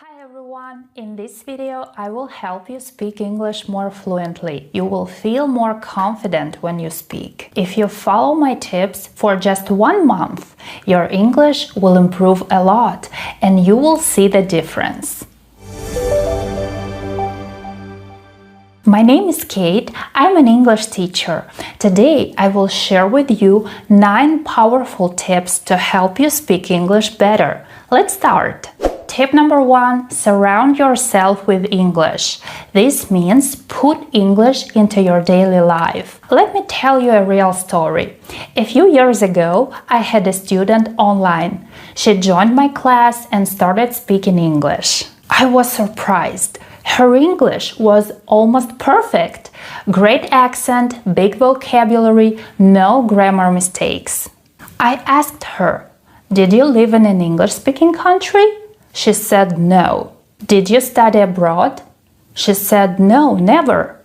Hi everyone! In this video, I will help you speak English more fluently. You will feel more confident when you speak. If you follow my tips for just 1 month, your English will improve a lot and you will see the difference. My name is Kate. I'm an English teacher. Today, I will share with you 9 powerful tips to help you speak English better. Let's start! Tip number 1. Surround yourself with English. This means put English into your daily life. Let me tell you a real story. A few years ago, I had a student online. She joined my class and started speaking English. I was surprised. Her English was almost perfect. Great accent, big vocabulary, no grammar mistakes. I asked her, "Did you live in an English-speaking country?" She said no. "Did you study abroad?" She said no, never.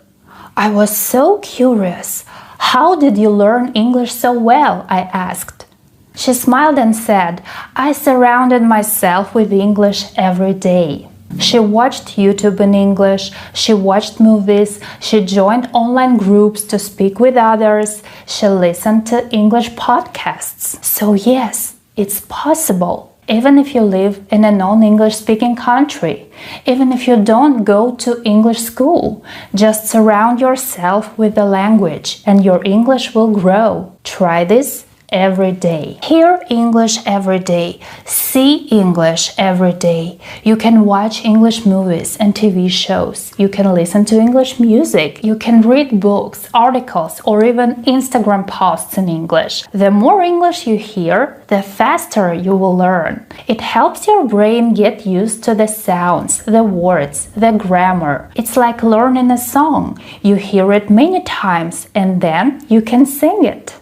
I was so curious. "How did you learn English so well?" I asked. She smiled and said, "I surrounded myself with English every day." She watched YouTube in English, she watched movies, she joined online groups to speak with others, she listened to English podcasts. So yes, it's possible. Even if you live in a non-English speaking country, even if you don't go to English school, just surround yourself with the language and your English will grow. Try this every day. Hear English every day. See English every day. You can watch English movies and TV shows. You can listen to English music. You can read books, articles, or even Instagram posts in English. The more English you hear, the faster you will learn. It helps your brain get used to the sounds, the words, the grammar. It's like learning a song. You hear it many times and then you can sing it.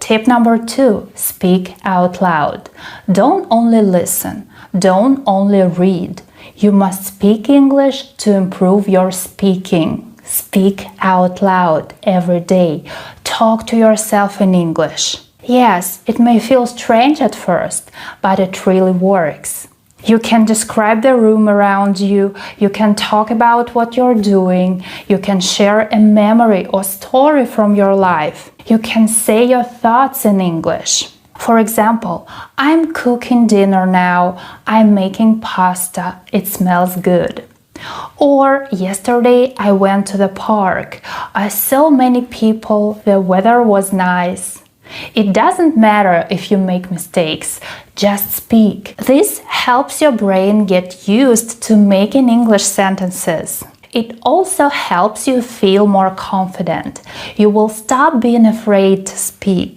Tip number 2. Speak out loud. Don't only listen. Don't only read. You must speak English to improve your speaking. Speak out loud every day. Talk to yourself in English. Yes, it may feel strange at first, but it really works. You can describe the room around you, you can talk about what you're doing, you can share a memory or story from your life. You can say your thoughts in English. For example, "I'm cooking dinner now, I'm making pasta, it smells good." Or, "Yesterday I went to the park, I saw many people, the weather was nice." It doesn't matter if you make mistakes, just speak. This helps your brain get used to making English sentences. It also helps you feel more confident. You will stop being afraid to speak.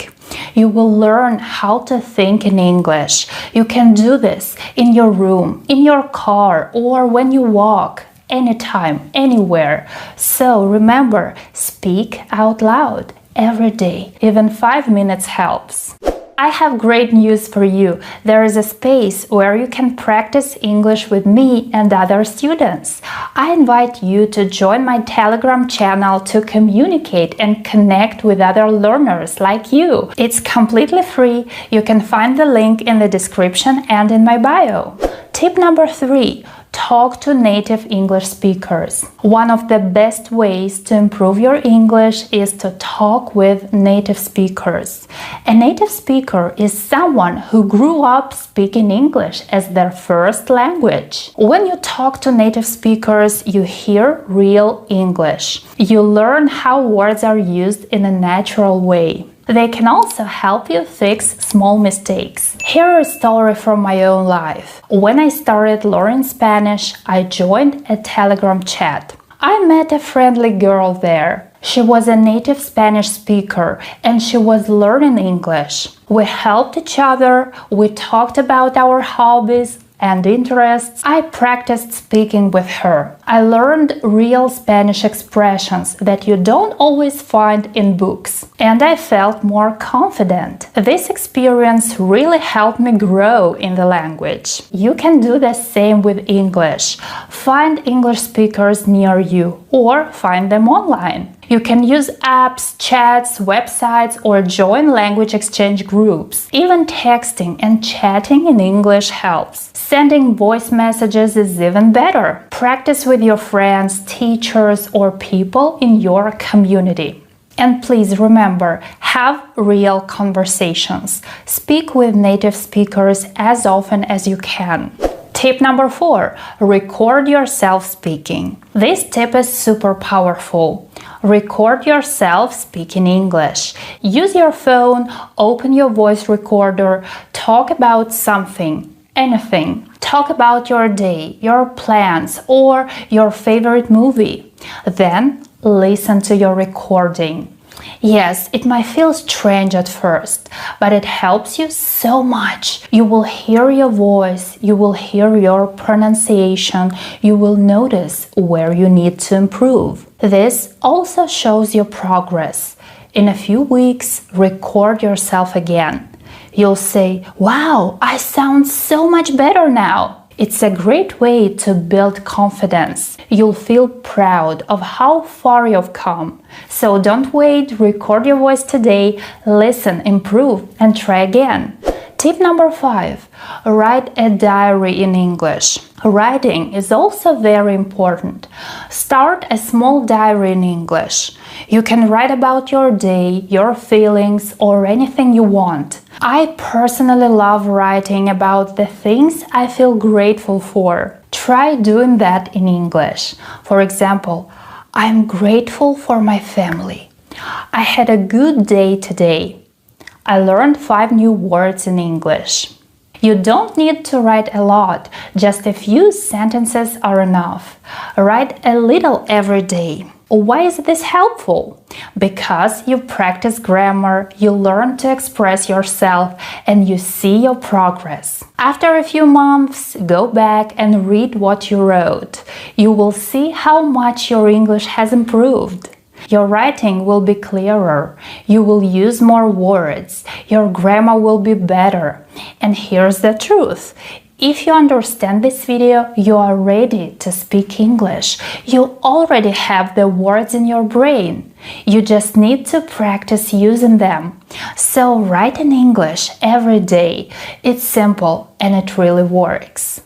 You will learn how to think in English. You can do this in your room, in your car, or when you walk. Anytime, anywhere. So remember, speak out loud. Every day, even 5 minutes helps. I have great news for you. There is a space where you can practice English with me and other students. I invite you to join my Telegram channel to communicate and connect with other learners like you. It's completely free. You can find the link in the description and in my bio. Tip number 3. Talk to native English speakers. One of the best ways to improve your English is to talk with native speakers. A native speaker is someone who grew up speaking English as their first language. When you talk to native speakers, you hear real English. You learn how words are used in a natural way. They can also help you fix small mistakes. Here is a story from my own life. When I started learning Spanish, I joined a Telegram chat. I met a friendly girl there. She was a native Spanish speaker and she was learning English. We helped each other, we talked about our hobbies and interests. I practiced speaking with her. I learned real Spanish expressions that you don't always find in books, and I felt more confident. This experience really helped me grow in the language. You can do the same with English. Find English speakers near you or find them online. You can use apps, chats, websites, or join language exchange groups. Even texting and chatting in English helps. Sending voice messages is even better. Practice with your friends, teachers, or people in your community. And please remember, have real conversations. Speak with native speakers as often as you can. Tip number 4. Record yourself speaking. This tip is super powerful. Record yourself speaking English. Use your phone, open your voice recorder, talk about something, anything. Talk about your day, your plans, or your favorite movie. Then listen to your recording. Yes, it might feel strange at first, but it helps you so much. You will hear your voice, you will hear your pronunciation, you will notice where you need to improve. This also shows your progress. In a few weeks, record yourself again. You'll say, "Wow, I sound so much better now." It's a great way to build confidence. You'll feel proud of how far you've come. So don't wait, record your voice today, listen, improve, and try again. Tip number 5. Write a diary in English. Writing is also very important. Start a small diary in English. You can write about your day, your feelings, or anything you want. I personally love writing about the things I feel grateful for. Try doing that in English. For example, I'm grateful for my family. I had a good day today. I learned 5 new words in English. You don't need to write a lot, just a few sentences are enough. Write a little every day. Why is this helpful? Because you practice grammar, you learn to express yourself, and you see your progress. After a few months, go back and read what you wrote. You will see how much your English has improved. Your writing will be clearer, you will use more words, your grammar will be better. And here's the truth. If you understand this video, you are ready to speak English. You already have the words in your brain. You just need to practice using them. So write in English every day. It's simple and it really works.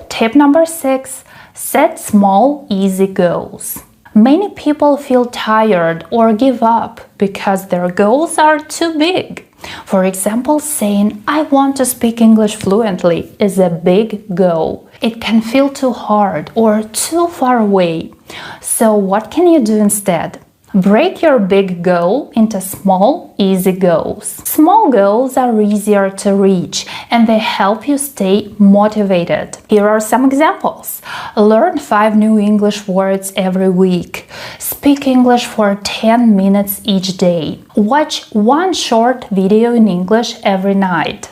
Tip number 6. Set small, easy goals. Many people feel tired or give up because their goals are too big. For example, saying, "I want to speak English fluently" is a big goal. It can feel too hard or too far away. So what can you do instead? Break your big goal into small, easy goals. Small goals are easier to reach and they help you stay motivated. Here are some examples. Learn 5 new English words every week. Speak English for 10 minutes each day. Watch 1 short video in English every night.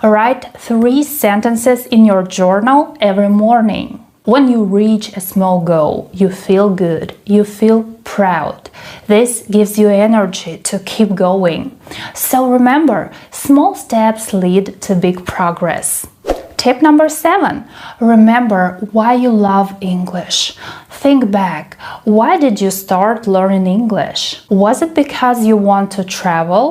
Write 3 sentences in your journal every morning. When you reach a small goal, you feel good, you feel proud. This gives you energy to keep going. So remember, small steps lead to big progress. Tip number 7. Remember why you love English. Think back. Why did you start learning English? Was it because you want to travel?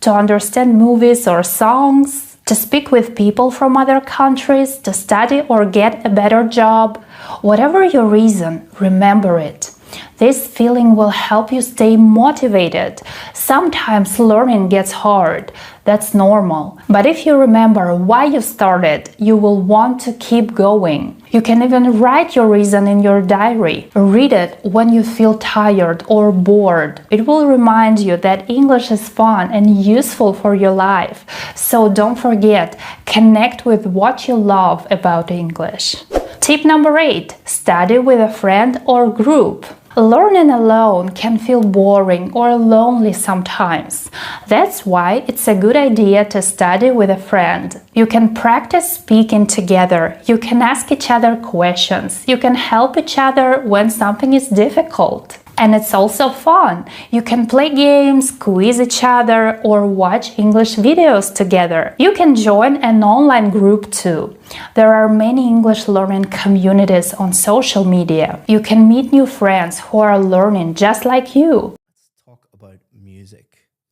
To understand movies or songs? To speak with people from other countries, to study or get a better job? Whatever your reason, remember it. This feeling will help you stay motivated. Sometimes learning gets hard. That's normal. But if you remember why you started, you will want to keep going. You can even write your reason in your diary. Read it when you feel tired or bored. It will remind you that English is fun and useful for your life. So don't forget, connect with what you love about English. Tip number 8. Study with a friend or group. Learning alone can feel boring or lonely sometimes. That's why it's a good idea to study with a friend. You can practice speaking together, you can ask each other questions, you can help each other when something is difficult. And it's also fun. You can play games, quiz each other, or watch English videos together. You can join an online group too. There are many English learning communities on social media. You can meet new friends who are learning just like you.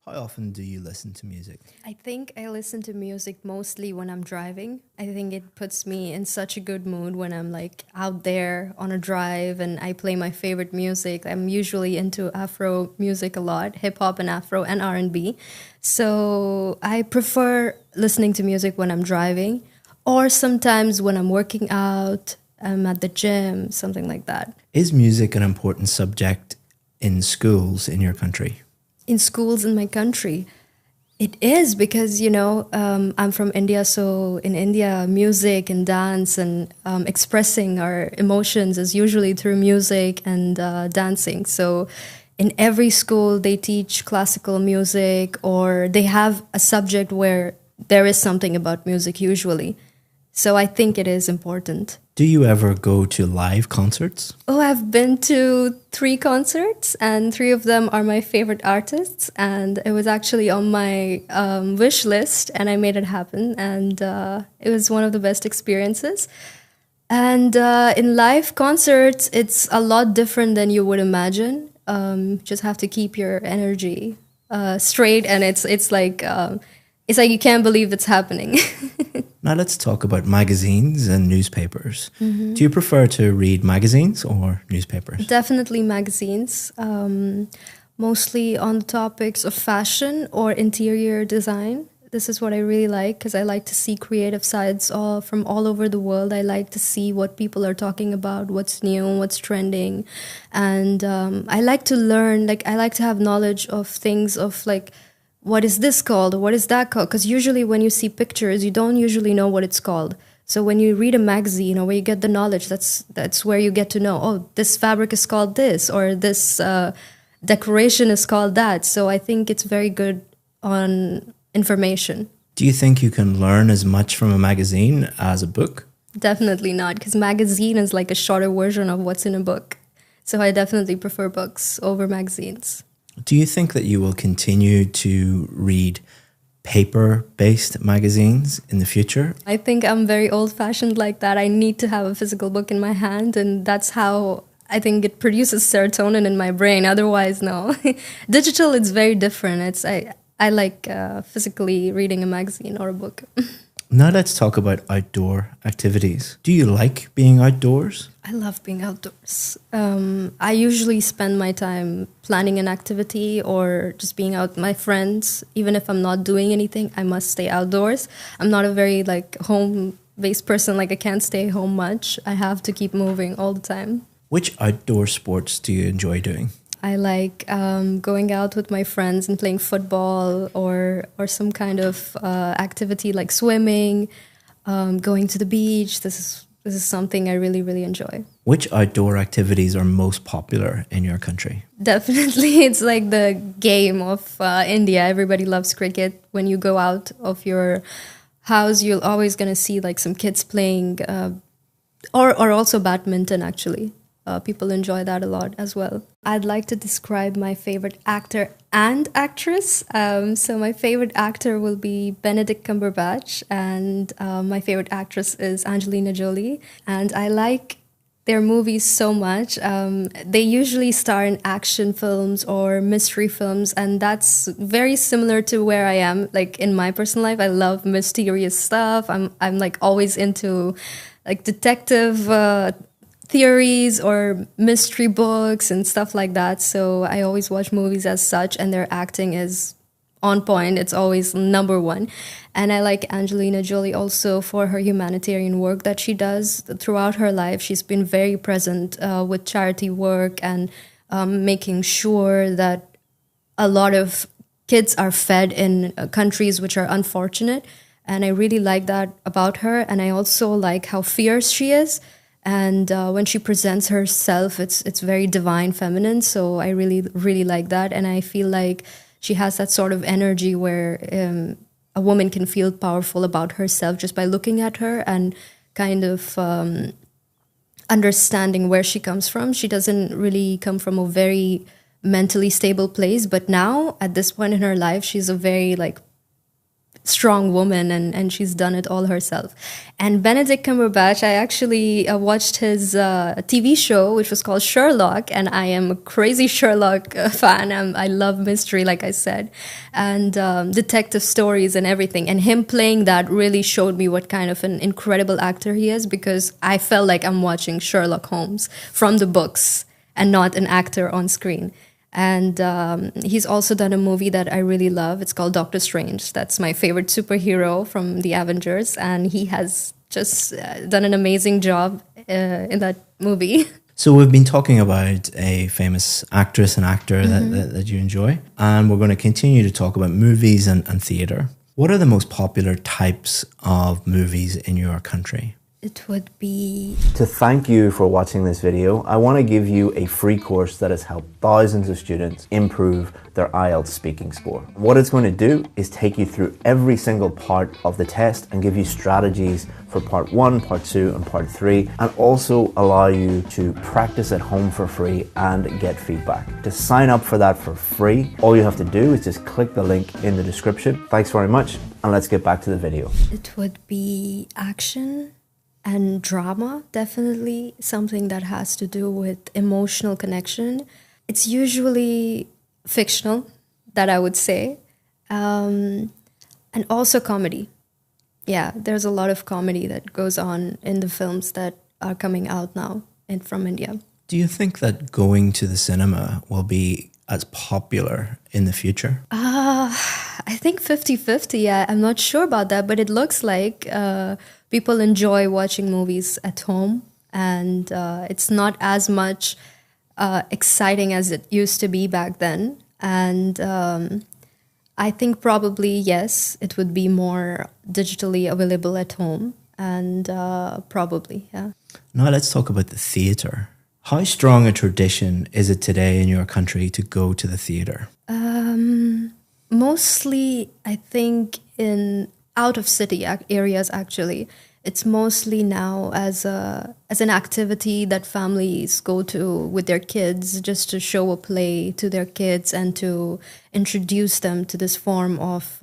How often do you listen to music? I think I listen to music mostly when I'm driving. I think it puts me in such a good mood when I'm like out there on a drive and I play my favorite music. I'm usually into Afro music a lot, hip hop and Afro and R&B. So I prefer listening to music when I'm driving or sometimes when I'm working out, I'm at the gym, something like that. Is music an important subject in schools in your country? In schools in my country, it is because, I'm from India. So in India, music and dance and expressing our emotions is usually through music and dancing. So in every school, they teach classical music or they have a subject where there is something about music usually. So I think it is important. Do you ever go to live concerts? Oh, I've been to 3 concerts, and 3 of them are my favorite artists. And it was actually on my wish list, and I made it happen. And it was one of the best experiences. And in live concerts, it's a lot different than you would imagine. Just have to keep your energy straight, and it's like you can't believe it's happening. Now let's talk about magazines and newspapers. Do you prefer to read magazines or newspapers? Definitely magazines, mostly on the topics of fashion or interior design. This is what I really like because I like to see creative sides from all over the world. I like to see what people are talking about, what's new, what's trending. And I like to learn, like I like to have knowledge of things of like, what is this called? What is that called? Because usually when you see pictures, you don't usually know what it's called. So when you read a magazine or where you get the knowledge, that's where you get to know, oh, this fabric is called this or this decoration is called that. So I think it's very good on information. Do you think you can learn as much from a magazine as a book? Definitely not, because magazine is like a shorter version of what's in a book. So I definitely prefer books over magazines. Do you think that you will continue to read paper-based magazines in the future? I think I'm very old-fashioned like that. I need to have a physical book in my hand, and that's how I think it produces serotonin in my brain. Otherwise, no. Digital, it's very different. I like physically reading a magazine or a book. Now let's talk about outdoor activities. Do you like being outdoors? I love being outdoors. I usually spend my time planning an activity or just being out with my friends. Even if I'm not doing anything, I must stay outdoors. I'm not a very home-based person. Like I can't stay home much. I have to keep moving all the time. Which outdoor sports do you enjoy doing? I like going out with my friends and playing football or some kind of activity like swimming, going to the beach. This is something I really, really enjoy. Which outdoor activities are most popular in your country? Definitely, it's like the game of India. Everybody loves cricket. When you go out of your house, you're always going to see like some kids playing or also badminton, actually. People enjoy that a lot as well. I'd like to describe my favorite actor and actress. So my favorite actor will be Benedict Cumberbatch, and my favorite actress is Angelina Jolie. And I like their movies so much. They usually star in action films or mystery films, and that's very similar to where I am. Like in my personal life, I love mysterious stuff. I'm like always into like detective theories or mystery books and stuff like that. So I always watch movies as such, and their acting is on point. It's always number one. And I like Angelina Jolie also for her humanitarian work that she does throughout her life. She's been very present with charity work and making sure that a lot of kids are fed in countries which are unfortunate. And I really like that about her. And I also like how fierce she is. And when she presents herself, it's very divine feminine. So I really, really like that. And I feel like she has that sort of energy where a woman can feel powerful about herself just by looking at her and kind of understanding where she comes from. She doesn't really come from a very mentally stable place. But now, at this point in her life, she's a very strong woman, and she's done it all herself. And Benedict Cumberbatch, I actually watched his TV show, which was called Sherlock, and I am a crazy Sherlock fan. I love mystery, like I said, and detective stories and everything. And him playing that really showed me what kind of an incredible actor he is, because I felt like I'm watching Sherlock Holmes from the books and not an actor on screen. And he's also done a movie that I really love. It's called Doctor Strange. That's my favorite superhero from the Avengers. And he has just done an amazing job in that movie. So we've been talking about a famous actress and actor that you enjoy. And we're going to continue to talk about movies and theatre. What are the most popular types of movies in your country? It would be... To thank you for watching this video, I want to give you a free course that has helped thousands of students improve their IELTS speaking score. What it's going to do is take you through every single part of the test and give you strategies for part 1, part 2 and part 3, and also allow you to practice at home for free and get feedback. To sign up for that for free, all you have to do is just click the link in the description. Thanks very much, and let's get back to the video. It would be action and drama, definitely something that has to do with emotional connection. It's usually fictional, that I would say, and also comedy. Yeah, there's a lot of comedy that goes on in the films that are coming out now and from India. Do you think that going to the cinema will be as popular in the future? I think 50-50, yeah. I'm not sure about that, but it looks like people enjoy watching movies at home, and it's not as much exciting as it used to be back then. And I think probably, yes, it would be more digitally available at home, and probably, yeah. Now let's talk about the theatre. How strong a tradition is it today in your country to go to the theatre? Mostly, I think, in out of city areas, actually. It's mostly now as an activity that families go to with their kids, just to show a play to their kids and to introduce them to this form of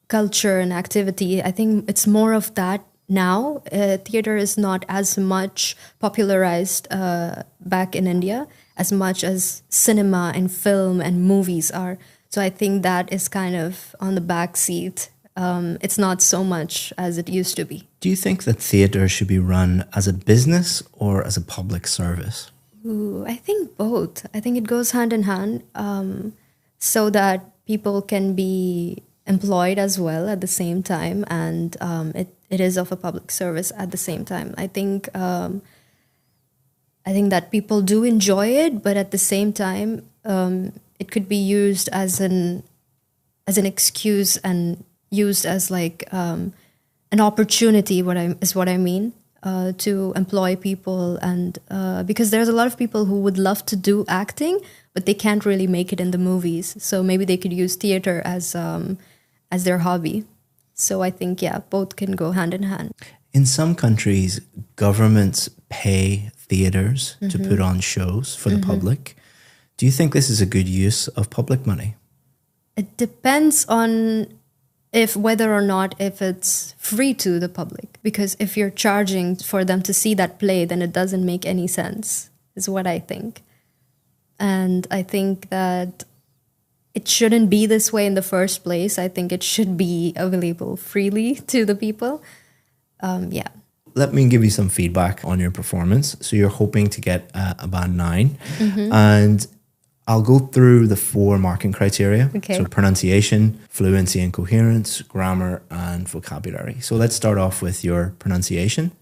culture and activity. I think it's more of that now. Theatre is not as much popularized back in India as much as cinema and film and movies are. So I think that is kind of on the back seat. It's not so much as it used to be. Do you think that theatre should be run as a business or as a public service? Ooh, I think both. I think it goes hand in hand, so that people can be employed as well at the same time, and it is of a public service at the same time. I think that people do enjoy it, but at the same time, it could be used as an excuse and used as like an opportunity. What I mean to employ people, and because there's a lot of people who would love to do acting, but they can't really make it in the movies. So maybe they could use theater as their hobby. So I think, yeah, both can go hand in hand. In some countries, governments pay theatres to put on shows for the public. Do you think this is a good use of public money? It depends on whether or not if it's free to the public. Because if you're charging for them to see that play, then it doesn't make any sense, is what I think. And I think that it shouldn't be this way in the first place. I think it should be available freely to the people. Yeah. Let me give you some feedback on your performance. So you're hoping to get a band 9. And I'll go through the 4 marking criteria. Okay. So pronunciation, fluency and coherence, grammar and vocabulary. So let's start off with your pronunciation.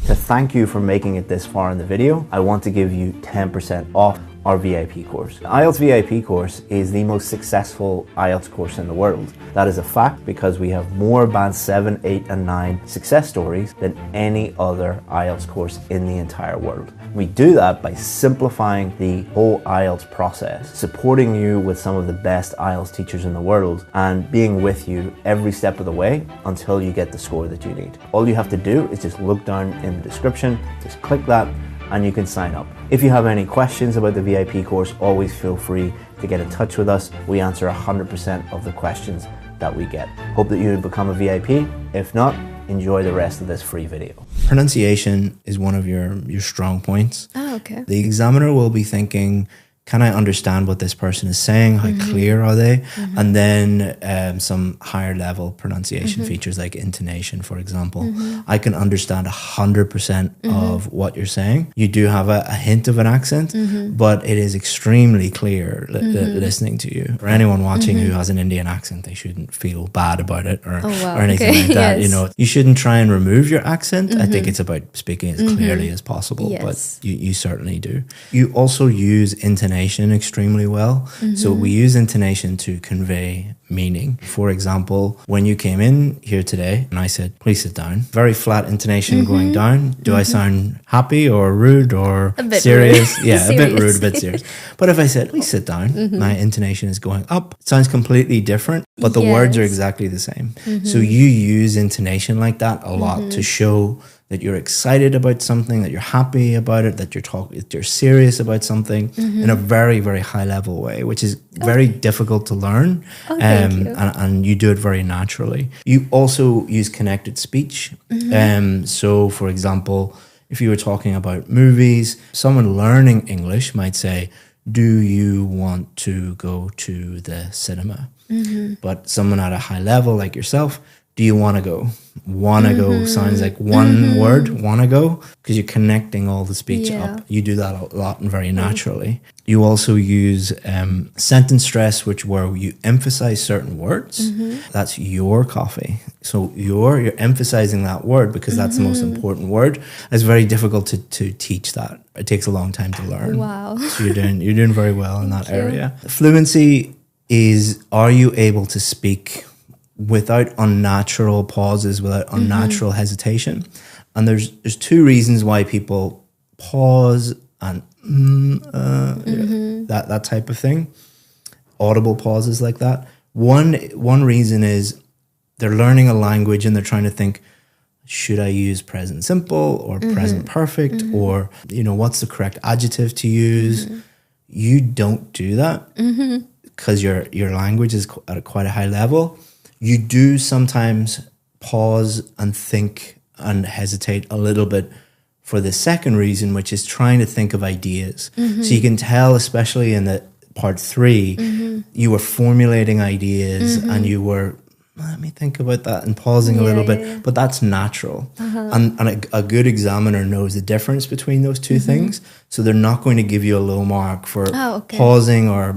To thank you for making it this far in the video, I want to give you 10% off our VIP course. The IELTS VIP course is the most successful IELTS course in the world. That is a fact because we have more Band 7, 8 and 9 success stories than any other IELTS course in the entire world. We do that by simplifying the whole IELTS process, supporting you with some of the best IELTS teachers in the world, and being with you every step of the way until you get the score that you need. All you have to do is just look down in the description, just click that, and you can sign up. If you have any questions about the VIP course, always feel free to get in touch with us. We answer 100% of the questions that we get. Hope that you become a VIP. If not, enjoy the rest of this free video. Pronunciation is one of your strong points. Oh, okay. The examiner will be thinking, can I understand what this person is saying? How clear are they? And then some higher level pronunciation features like intonation, for example. I can understand 100% of what you're saying. You do have a hint of an accent, but it is extremely clear listening to you. For anyone watching who has an Indian accent, they shouldn't feel bad about it or anything like that. Yes. You know, you shouldn't try and remove your accent. I think it's about speaking as clearly as possible, Yes. but you certainly do. You also use intonation extremely well. So we use intonation to convey meaning. For example, when you came in here today and I said, please sit down, very flat intonation going down. Do I sound happy or rude or A bit serious? rude. Yeah, a bit rude, Serious. a bit serious. But if I said, please sit down, my intonation is going up. It sounds completely different, but the words are Yes. exactly the same. So you use intonation like that a lot to show that you're excited about something, that you're happy about it, that you're serious about something in a very, very high level way, which is very difficult to learn. Thank you. And you do it very naturally. You also use connected speech. So, for example, if you were talking about movies, someone learning English might say, do you want to go to the cinema? But someone at a high level like yourself, do you want to go? Want to go sounds like one word, want to go, because you're connecting all the speech up. You do that a lot and very naturally. You also use sentence stress, where you emphasize certain words. That's your coffee. So you're emphasizing that word because that's the most important word. It's very difficult to teach that. It takes a long time to learn. Wow. So you're doing very well in that you. area. Fluency is, are you able to speak without unnatural pauses, without unnatural hesitation? And there's two reasons why people pause and that type of thing, audible pauses like that. One reason is they're learning a language and they're trying to think, should I use present simple or present perfect, or what's the correct adjective to use? You don't do that because your language is at quite a high level. You do sometimes pause and think and hesitate a little bit for the second reason, which is trying to think of ideas. So you can tell, especially in the part 3, you were formulating ideas and you were, let me think about that, and pausing a little bit. But that's natural. And a good examiner knows the difference between those two things. So they're not going to give you a low mark for pausing or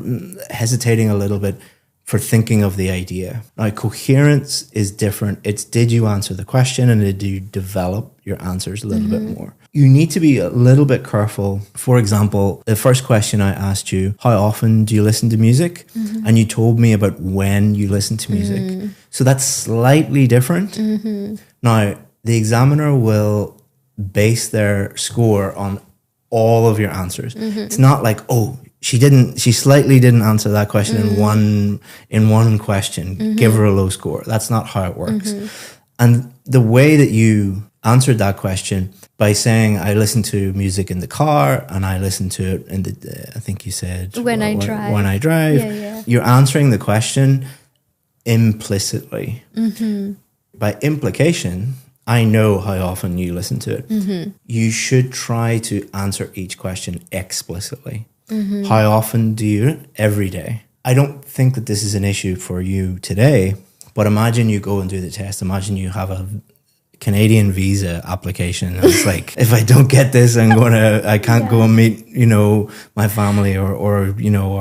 hesitating a little bit for thinking of the idea. Now, coherence is different. It's, did you answer the question, and did you develop your answers a little bit more? You need to be a little bit careful. For example, the first question I asked you, how often do you listen to music? And you told me about when you listen to music. So that's slightly different. Now, the examiner will base their score on all of your answers. It's not like, oh, she slightly didn't answer that question in one question. Give her a low score. That's not how it works. And the way that you answered that question by saying, I listen to music in the car and I listen to it in the, I think you said, When I drive. When I drive. Yeah. You're answering the question implicitly. By implication, I know how often you listen to it. You should try to answer each question explicitly. How often do you? Every day. I don't think that this is an issue for you today, but imagine you go and do the test. Imagine you have a Canadian visa application. And it's like, if I don't get this, I can't go and meet, my family or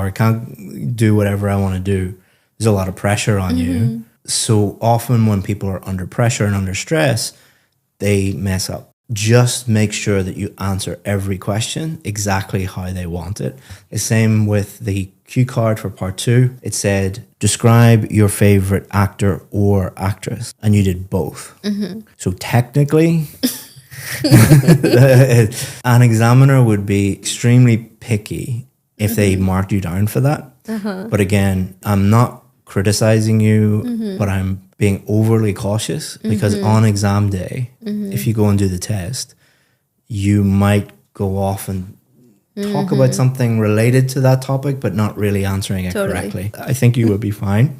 I can't do whatever I want to do. There's a lot of pressure on you. So often when people are under pressure and under stress, they mess up. Just make sure that you answer every question exactly how they want it. The same with the cue card for part 2. It said, describe your favorite actor or actress. And you did both. So technically, an examiner would be extremely picky if they marked you down for that. But again, I'm not criticizing you, but I'm being overly cautious because on exam day, if you go and do the test, you might go off and talk about something related to that topic, but not really answering it correctly. I think you would be fine.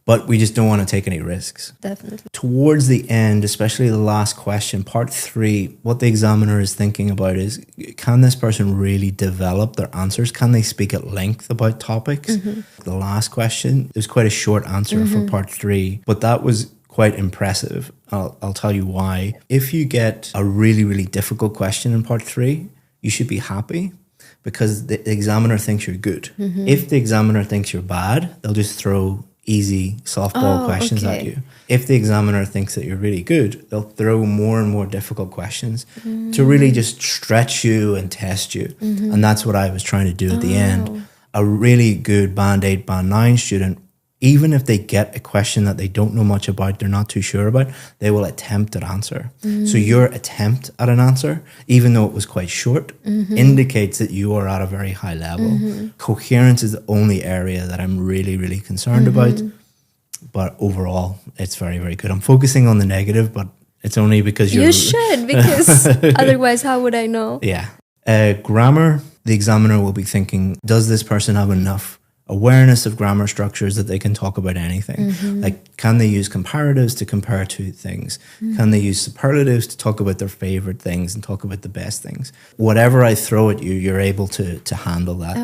but we just don't want to take any risks. Definitely. Towards the end, especially the last question, part 3, what the examiner is thinking about is, can this person really develop their answers? Can they speak at length about topics? The last question, there's quite a short answer for part 3, but that was quite impressive. I'll tell you why. If you get a really, really difficult question in part 3, you should be happy, because the examiner thinks you're good. If the examiner thinks you're bad, they'll just throw easy softball questions at you. If the examiner thinks that you're really good, they'll throw more and more difficult questions to really just stretch you and test you. And that's what I was trying to do at the end. A really good Band 8, Band 9 student, even if they get a question that they don't know much about, they're not too sure about, they will attempt an answer. So your attempt at an answer, even though it was quite short, indicates that you are at a very high level. Coherence is the only area that I'm really, really concerned about. But overall, it's very, very good. I'm focusing on the negative, but it's only because you're... You should, because otherwise how would I know? Yeah. Grammar, the examiner will be thinking, does this person have enough awareness of grammar structures that they can talk about anything? Like, can they use comparatives to compare two things? Can they use superlatives to talk about their favorite things and talk about the best things? Whatever I throw at you, you're able to handle that.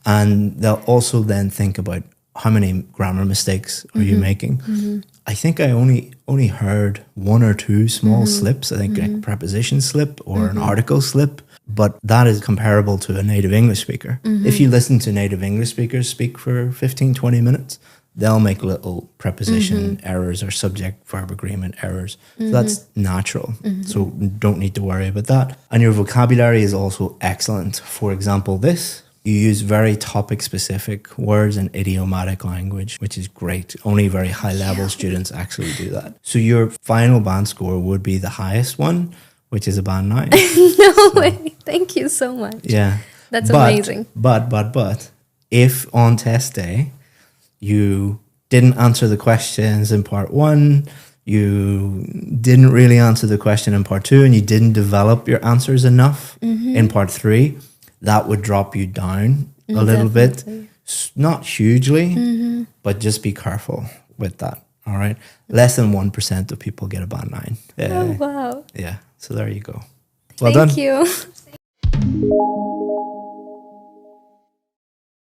And they'll also then think about, how many grammar mistakes are you making? I think I only heard one or two small slips. I think a preposition slip or an article slip. But that is comparable to a native English speaker. If you listen to native English speakers speak for 15, 20 minutes, they'll make little preposition errors or subject-verb agreement errors. So that's natural. So don't need to worry about that. And your vocabulary is also excellent. For example, this. You use very topic-specific words and idiomatic language, which is great. Only very high-level students actually do that. So your final band score would be the highest one, which is a band 9. No way. Thank you so much. Yeah. That's amazing. But, if on test day you didn't answer the questions in part 1, you didn't really answer the question in part 2, and you didn't develop your answers enough in part 3, that would drop you down a little bit. Not hugely, but just be careful with that. All right. Less than 1% of people get a band 9. Oh, wow. Yeah. So there you go. Well Thank done. you.